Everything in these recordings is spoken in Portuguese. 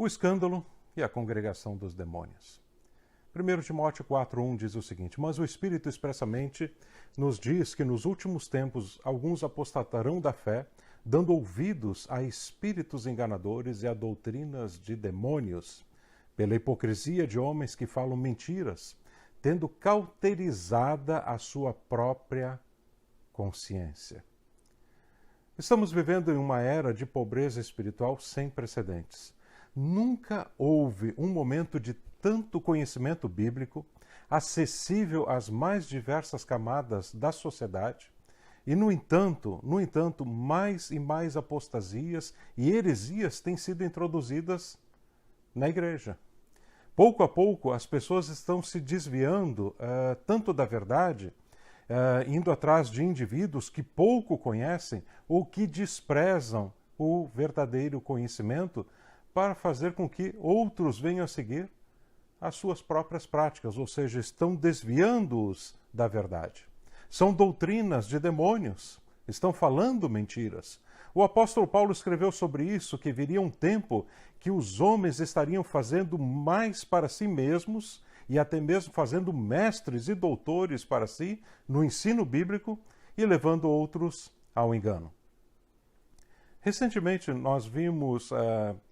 O escândalo e a congregação dos demônios. 1 Timóteo 4,1 diz o seguinte: Mas o Espírito expressamente nos diz que nos últimos tempos alguns apostatarão da fé, dando ouvidos a espíritos enganadores e a doutrinas de demônios, pela hipocrisia de homens que falam mentiras, tendo cauterizada a sua própria consciência. Estamos vivendo em uma era de pobreza espiritual sem precedentes. Nunca houve um momento de tanto conhecimento bíblico, acessível às mais diversas camadas da sociedade, e, no entanto, mais e mais apostasias e heresias têm sido introduzidas na igreja. Pouco a pouco, as pessoas estão se desviando tanto da verdade, indo atrás de indivíduos que pouco conhecem ou que desprezam o verdadeiro conhecimento para fazer com que outros venham a seguir as suas próprias práticas, ou seja, estão desviando-os da verdade. São doutrinas de demônios, estão falando mentiras. O apóstolo Paulo escreveu sobre isso, que viria um tempo que os homens estariam fazendo mais para si mesmos e até mesmo fazendo mestres e doutores para si no ensino bíblico e levando outros ao engano. Recentemente nós vimos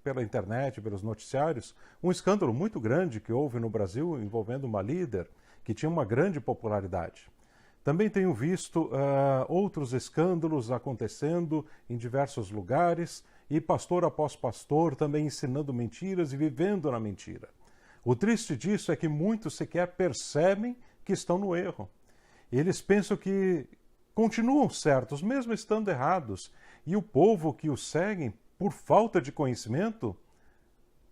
pela internet, pelos noticiários, um escândalo muito grande que houve no Brasil envolvendo uma líder que tinha uma grande popularidade. Também tenho visto outros escândalos acontecendo em diversos lugares e pastor após pastor também ensinando mentiras e vivendo na mentira. O triste disso é que muitos sequer percebem que estão no erro. Eles pensam que continuam certos, mesmo estando errados, e o povo que os seguem, por falta de conhecimento,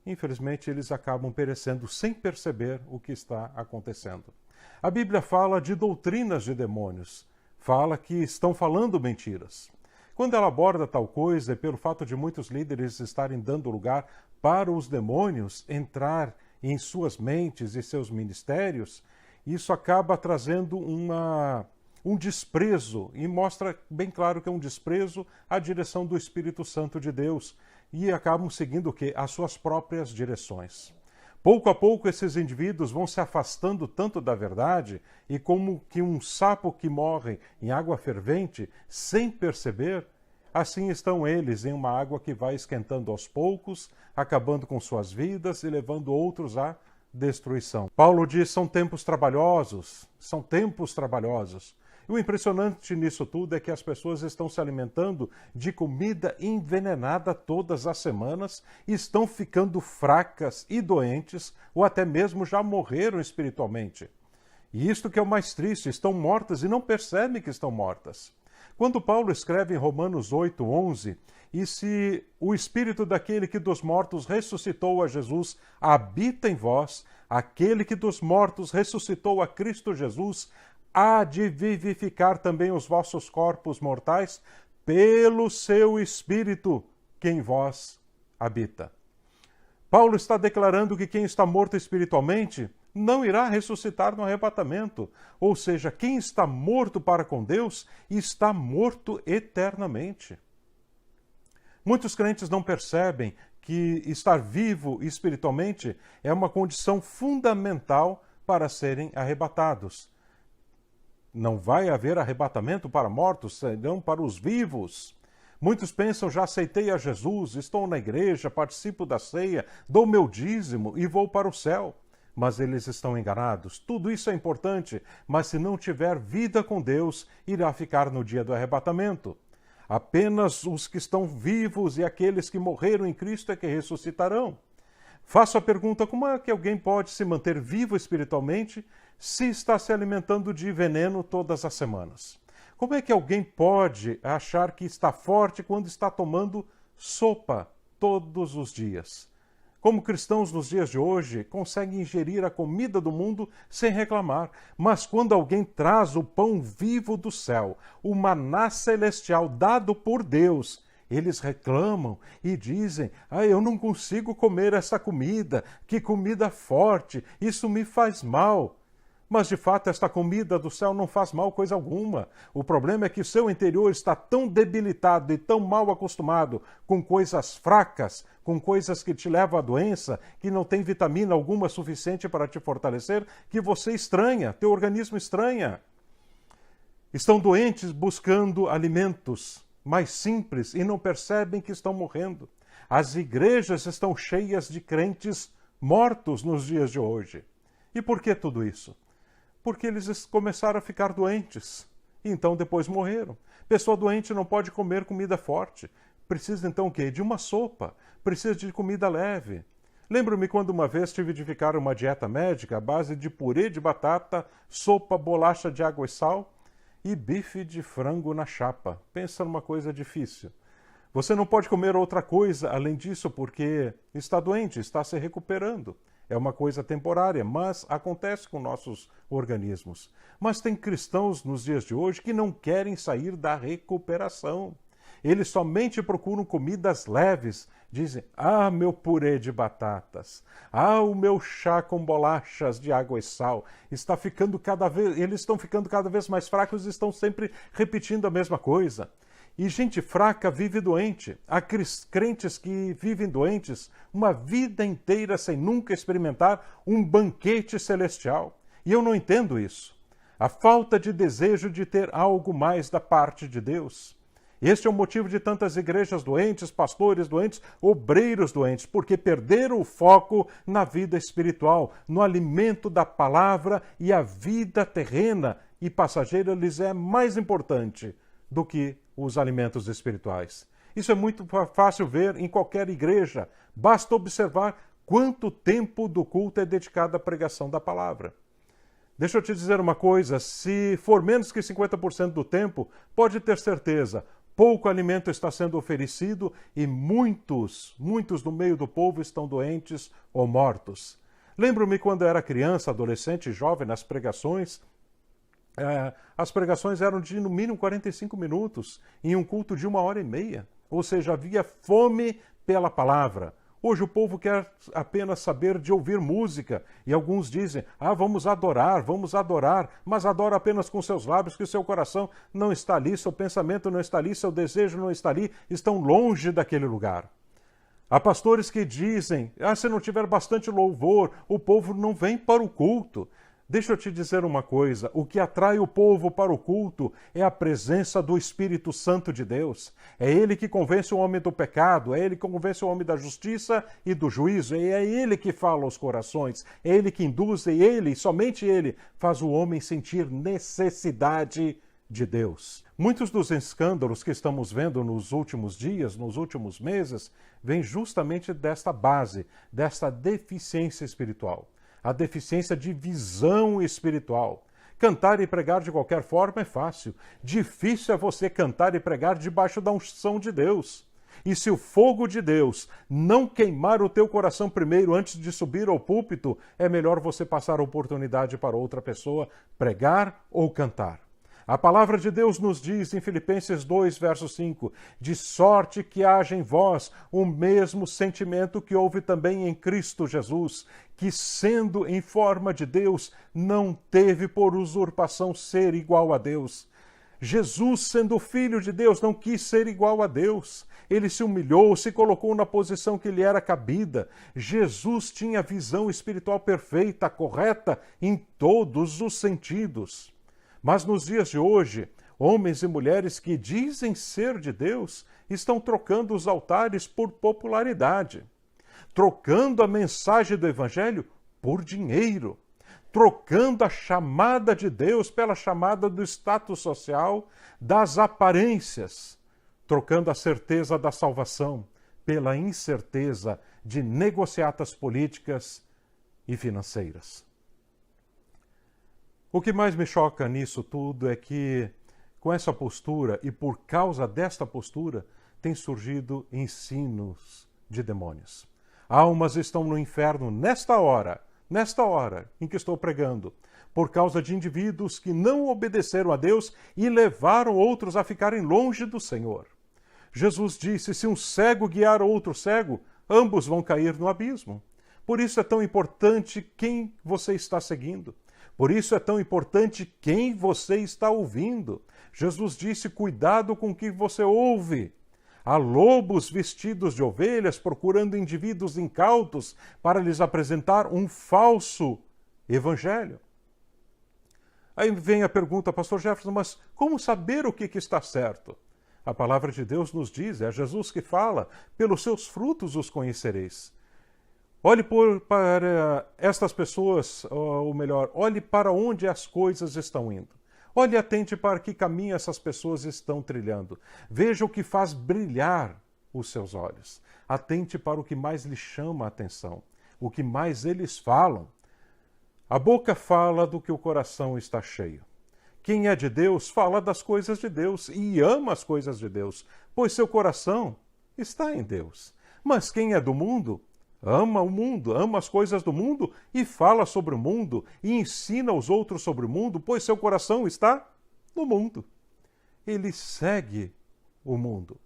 infelizmente eles acabam perecendo sem perceber o que está acontecendo. A Bíblia fala de doutrinas de demônios, fala que estão falando mentiras. Quando ela aborda tal coisa, é pelo fato de muitos líderes estarem dando lugar para os demônios entrar em suas mentes e seus ministérios, isso acaba trazendo um desprezo, e mostra bem claro que é um desprezo à direção do Espírito Santo de Deus, e acabam seguindo o quê? As suas próprias direções. Pouco a pouco esses indivíduos vão se afastando tanto da verdade, e como que um sapo que morre em água fervente, sem perceber, assim estão eles em uma água que vai esquentando aos poucos, acabando com suas vidas e levando outros à destruição. Paulo diz: são tempos trabalhosos. E o impressionante nisso tudo é que as pessoas estão se alimentando de comida envenenada todas as semanas, estão ficando fracas e doentes, ou até mesmo já morreram espiritualmente. E isto que é o mais triste, estão mortas e não percebem que estão mortas. Quando Paulo escreve em Romanos 8:11, e se o Espírito daquele que dos mortos ressuscitou a Jesus habita em vós, aquele que dos mortos ressuscitou a Cristo Jesus, há de vivificar também os vossos corpos mortais pelo seu Espírito que em vós habita. Paulo está declarando que quem está morto espiritualmente não irá ressuscitar no arrebatamento. Ou seja, quem está morto para com Deus está morto eternamente. Muitos crentes não percebem que estar vivo espiritualmente é uma condição fundamental para serem arrebatados. Não vai haver arrebatamento para mortos, serão para os vivos. Muitos pensam: já aceitei a Jesus, estou na igreja, participo da ceia, dou meu dízimo e vou para o céu. Mas eles estão enganados. Tudo isso é importante, mas se não tiver vida com Deus, irá ficar no dia do arrebatamento. Apenas os que estão vivos e aqueles que morreram em Cristo é que ressuscitarão. Faço a pergunta: como é que alguém pode se manter vivo espiritualmente se está se alimentando de veneno todas as semanas? Como é que alguém pode achar que está forte quando está tomando sopa todos os dias? Como cristãos nos dias de hoje conseguem ingerir a comida do mundo sem reclamar, mas quando alguém traz o pão vivo do céu, o maná celestial dado por Deus, eles reclamam e dizem: eu não consigo comer essa comida, que comida forte, isso me faz mal. Mas, de fato, esta comida do céu não faz mal coisa alguma. O problema é que o seu interior está tão debilitado e tão mal acostumado com coisas fracas, com coisas que te levam à doença, que não tem vitamina alguma suficiente para te fortalecer, que você estranha, teu organismo estranha. Estão doentes buscando alimentos mais simples e não percebem que estão morrendo. As igrejas estão cheias de crentes mortos nos dias de hoje. E por que tudo isso? Porque eles começaram a ficar doentes e então depois morreram. Pessoa doente não pode comer comida forte. Precisa então o quê? De uma sopa. Precisa de comida leve. Lembro-me quando uma vez tive de ficar uma dieta médica à base de purê de batata, sopa, bolacha de água e sal e bife de frango na chapa. Pensa numa coisa difícil. Você não pode comer outra coisa além disso porque está doente, está se recuperando. É uma coisa temporária, mas acontece com nossos organismos. Mas tem cristãos nos dias de hoje que não querem sair da recuperação. Eles somente procuram comidas leves. Dizem, meu purê de batatas, o meu chá com bolachas de água e sal. Eles estão ficando cada vez mais fracos e estão sempre repetindo a mesma coisa. E gente fraca vive doente. Há crentes que vivem doentes uma vida inteira sem nunca experimentar um banquete celestial. E eu não entendo isso. A falta de desejo de ter algo mais da parte de Deus. Este é o motivo de tantas igrejas doentes, pastores doentes, obreiros doentes, porque perderam o foco na vida espiritual, no alimento da palavra, e a vida terrena e passageira lhes é mais importante do que os alimentos espirituais. Isso é muito fácil ver em qualquer igreja. Basta observar quanto tempo do culto é dedicado à pregação da palavra. Deixa eu te dizer uma coisa, se for menos que 50% do tempo, pode ter certeza, pouco alimento está sendo oferecido e muitos no meio do povo estão doentes ou mortos. Lembro-me quando eu era criança, adolescente, jovem, nas pregações, as pregações eram de no mínimo 45 minutos, em um culto de 1h30. Ou seja, havia fome pela palavra. Hoje o povo quer apenas saber de ouvir música. E alguns dizem, vamos adorar, mas adora apenas com seus lábios, que o seu coração não está ali, seu pensamento não está ali, seu desejo não está ali, estão longe daquele lugar. Há pastores que dizem, se não tiver bastante louvor, o povo não vem para o culto. Deixa eu te dizer uma coisa, o que atrai o povo para o culto é a presença do Espírito Santo de Deus. É Ele que convence o homem do pecado, é Ele que convence o homem da justiça e do juízo, é Ele que fala aos corações, é Ele que induz, e Ele, somente Ele, faz o homem sentir necessidade de Deus. Muitos dos escândalos que estamos vendo nos últimos dias, nos últimos meses, vêm justamente desta base, desta deficiência espiritual. A deficiência de visão espiritual. Cantar e pregar de qualquer forma é fácil. Difícil é você cantar e pregar debaixo da unção de Deus. E se o fogo de Deus não queimar o teu coração primeiro antes de subir ao púlpito, é melhor você passar a oportunidade para outra pessoa pregar ou cantar. A palavra de Deus nos diz em Filipenses 2, verso 5, de sorte que haja em vós o mesmo sentimento que houve também em Cristo Jesus, que sendo em forma de Deus, não teve por usurpação ser igual a Deus. Jesus, sendo filho de Deus, não quis ser igual a Deus. Ele se humilhou, se colocou na posição que lhe era cabida. Jesus tinha visão espiritual perfeita, correta, em todos os sentidos. Mas nos dias de hoje, homens e mulheres que dizem ser de Deus estão trocando os altares por popularidade, trocando a mensagem do Evangelho por dinheiro, trocando a chamada de Deus pela chamada do status social, das aparências, trocando a certeza da salvação pela incerteza de negociatas políticas e financeiras. O que mais me choca nisso tudo é que, com essa postura e por causa desta postura, tem surgido ensinos de demônios. Almas estão no inferno nesta hora em que estou pregando, por causa de indivíduos que não obedeceram a Deus e levaram outros a ficarem longe do Senhor. Jesus disse, se um cego guiar outro cego, ambos vão cair no abismo. Por isso é tão importante quem você está seguindo. Por isso é tão importante quem você está ouvindo. Jesus disse: cuidado com o que você ouve. Há lobos vestidos de ovelhas procurando indivíduos incautos para lhes apresentar um falso evangelho. Aí vem a pergunta, pastor Jefferson, mas como saber o que está certo? A palavra de Deus nos diz, é Jesus que fala, pelos seus frutos os conhecereis. Olhe para estas pessoas, ou melhor, olhe para onde as coisas estão indo. Olhe atente para que caminho essas pessoas estão trilhando. Veja o que faz brilhar os seus olhos. Atente para o que mais lhe chama a atenção, o que mais eles falam. A boca fala do que o coração está cheio. Quem é de Deus fala das coisas de Deus e ama as coisas de Deus, pois seu coração está em Deus. Mas quem é do mundo ama o mundo, ama as coisas do mundo e fala sobre o mundo e ensina os outros sobre o mundo, pois seu coração está no mundo. Ele segue o mundo.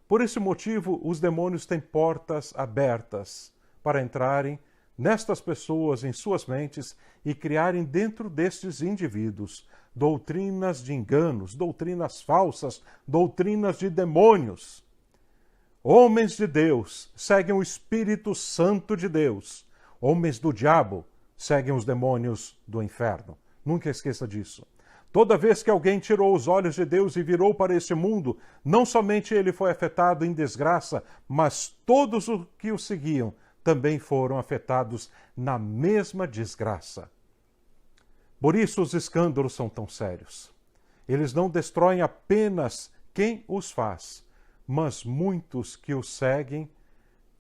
Por esse motivo, os demônios têm portas abertas para entrarem nestas pessoas, em suas mentes, e criarem dentro destes indivíduos doutrinas de enganos, doutrinas falsas, doutrinas de demônios. Homens de Deus seguem o Espírito Santo de Deus. Homens do diabo seguem os demônios do inferno. Nunca esqueça disso. Toda vez que alguém tirou os olhos de Deus e virou para este mundo, não somente ele foi afetado em desgraça, mas todos os que o seguiam também foram afetados na mesma desgraça. Por isso os escândalos são tão sérios. Eles não destroem apenas quem os faz, mas muitos que os seguem,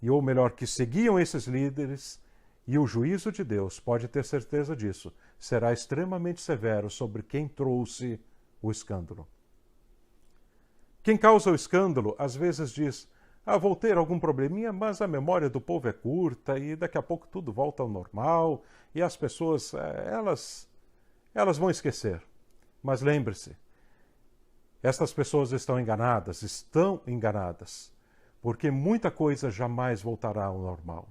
ou melhor, que seguiam esses líderes, e o juízo de Deus, pode ter certeza disso, será extremamente severo sobre quem trouxe o escândalo. Quem causa o escândalo, às vezes diz: vou ter algum probleminha, mas a memória do povo é curta e daqui a pouco tudo volta ao normal e as pessoas, elas vão esquecer. Mas lembre-se, estas pessoas estão enganadas, porque muita coisa jamais voltará ao normal.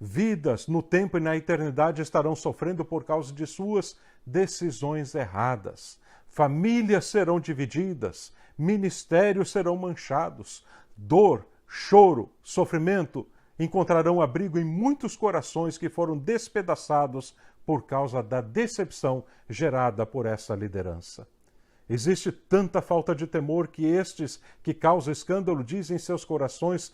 Vidas no tempo e na eternidade estarão sofrendo por causa de suas decisões erradas. Famílias serão divididas, ministérios serão manchados, dor, choro, sofrimento encontrarão abrigo em muitos corações que foram despedaçados por causa da decepção gerada por essa liderança. Existe tanta falta de temor que estes que causam escândalo dizem em seus corações: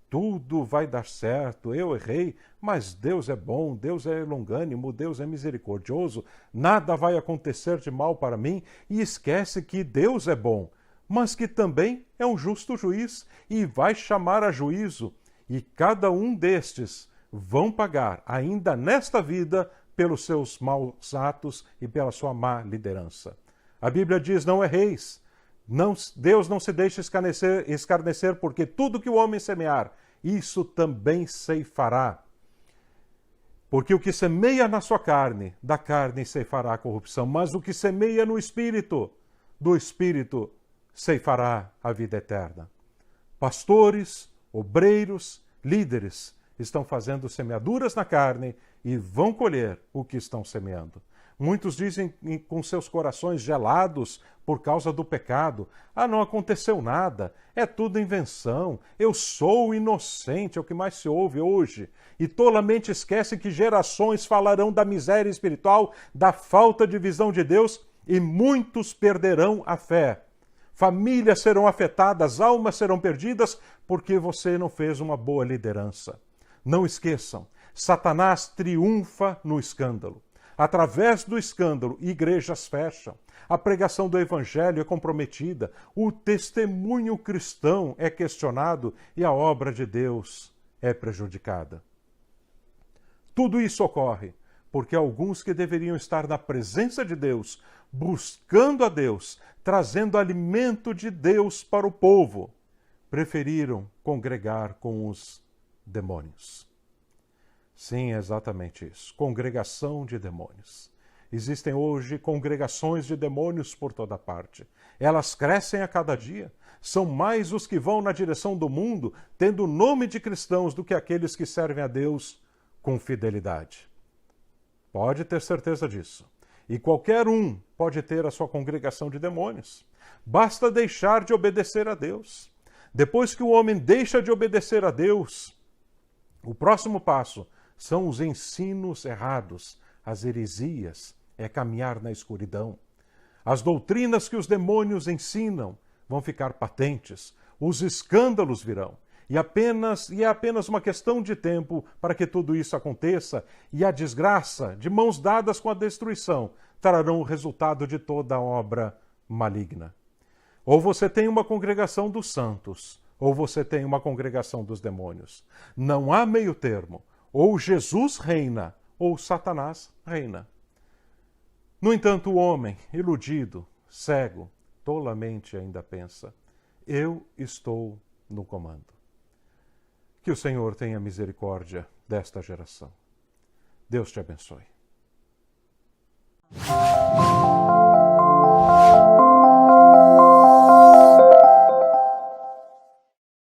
tudo vai dar certo, eu errei, mas Deus é bom, Deus é longânimo, Deus é misericordioso, nada vai acontecer de mal para mim, e esquece que Deus é bom, mas que também é um justo juiz e vai chamar a juízo, e cada um destes vão pagar, ainda nesta vida, pelos seus maus atos e pela sua má liderança. A Bíblia diz: não erreis. Deus não se deixa escarnecer, porque tudo que o homem semear, isso também ceifará. Porque o que semeia na sua carne, da carne ceifará a corrupção, mas o que semeia no Espírito, do Espírito ceifará a vida eterna. Pastores, obreiros, líderes estão fazendo semeaduras na carne e vão colher o que estão semeando. Muitos dizem com seus corações gelados por causa do pecado: não aconteceu nada, é tudo invenção, eu sou inocente, é o que mais se ouve hoje. E tolamente esquecem que gerações falarão da miséria espiritual, da falta de visão de Deus, e muitos perderão a fé. Famílias serão afetadas, almas serão perdidas, porque você não fez uma boa liderança. Não esqueçam, Satanás triunfa no escândalo. Através do escândalo, igrejas fecham, a pregação do evangelho é comprometida, o testemunho cristão é questionado e a obra de Deus é prejudicada. Tudo isso ocorre porque alguns que deveriam estar na presença de Deus, buscando a Deus, trazendo alimento de Deus para o povo, preferiram congregar com os demônios. Sim, é exatamente isso. Congregação de demônios. Existem hoje congregações de demônios por toda parte. Elas crescem a cada dia. São mais os que vão na direção do mundo, tendo o nome de cristãos, do que aqueles que servem a Deus com fidelidade. Pode ter certeza disso. e qualquer um pode ter a sua congregação de demônios. Basta deixar de obedecer a Deus. Depois que o homem deixa de obedecer a Deus, o próximo passo são os ensinos errados, as heresias, é caminhar na escuridão. As doutrinas que os demônios ensinam vão ficar patentes, os escândalos virão. E é apenas uma questão de tempo para que tudo isso aconteça, e a desgraça, de mãos dadas com a destruição, trarão o resultado de toda a obra maligna. Ou você tem uma congregação dos santos, ou você tem uma congregação dos demônios. Não há meio termo. Ou Jesus reina, ou Satanás reina. No entanto, o homem, iludido, cego, tolamente ainda pensa: eu estou no comando. Que o Senhor tenha misericórdia desta geração. Deus te abençoe.